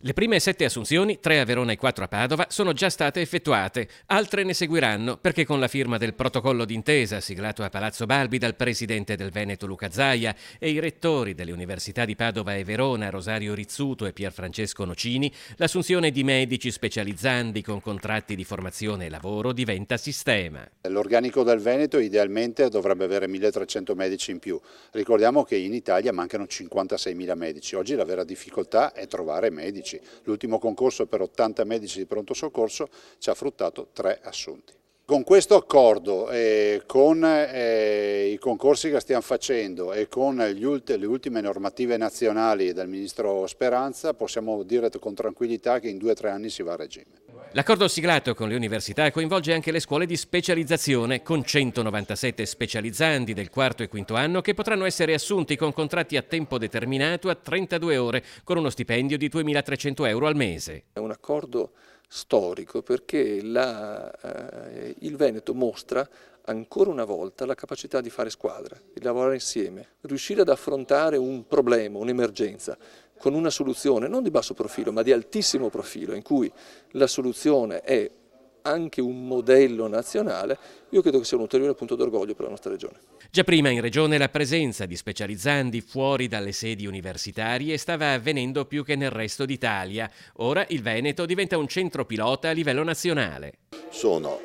Le prime 7 assunzioni, 3 a Verona e 4 a Padova, sono già state effettuate. Altre ne seguiranno perché con la firma del protocollo d'intesa siglato a Palazzo Balbi dal presidente del Veneto Luca Zaia e i rettori delle università di Padova e Verona Rosario Rizzuto e Pierfrancesco Nocini, l'assunzione di medici specializzandi con contratti di formazione e lavoro diventa sistema. L'organico del Veneto idealmente dovrebbe avere 1300 medici in più. Ricordiamo che in Italia mancano 56.000 medici. Oggi la vera difficoltà è trovare medici. L'ultimo concorso per 80 medici di pronto soccorso ci ha fruttato 3 assunti. Con questo accordo, con i concorsi che stiamo facendo e con le ultime normative nazionali del Ministro Speranza, possiamo dire con tranquillità che in 2 o 3 anni si va a regime. L'accordo siglato con le università coinvolge anche le scuole di specializzazione, con 197 specializzandi del quarto e quinto anno che potranno essere assunti con contratti a tempo determinato a 32 ore, con uno stipendio di 2.300 euro al mese. È un accordo storico perché il Veneto mostra ancora una volta la capacità di fare squadra, di lavorare insieme, riuscire ad affrontare un problema, un'emergenza, con una soluzione non di basso profilo ma di altissimo profilo, in cui la soluzione è anche un modello nazionale. Io credo che sia un ulteriore punto d'orgoglio per la nostra regione. Già prima in regione la presenza di specializzandi fuori dalle sedi universitarie stava avvenendo più che nel resto d'Italia. Ora il Veneto diventa un centro pilota a livello nazionale. Sono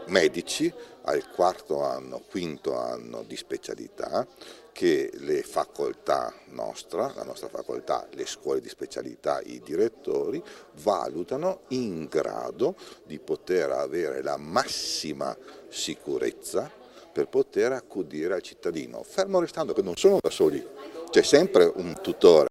medici al quarto anno, quinto anno di specialità che le facoltà la nostra facoltà, le scuole di specialità, i direttori valutano in grado di poter avere la massima sicurezza per poter accudire al cittadino, fermo restando che non sono da soli, c'è sempre un tutore.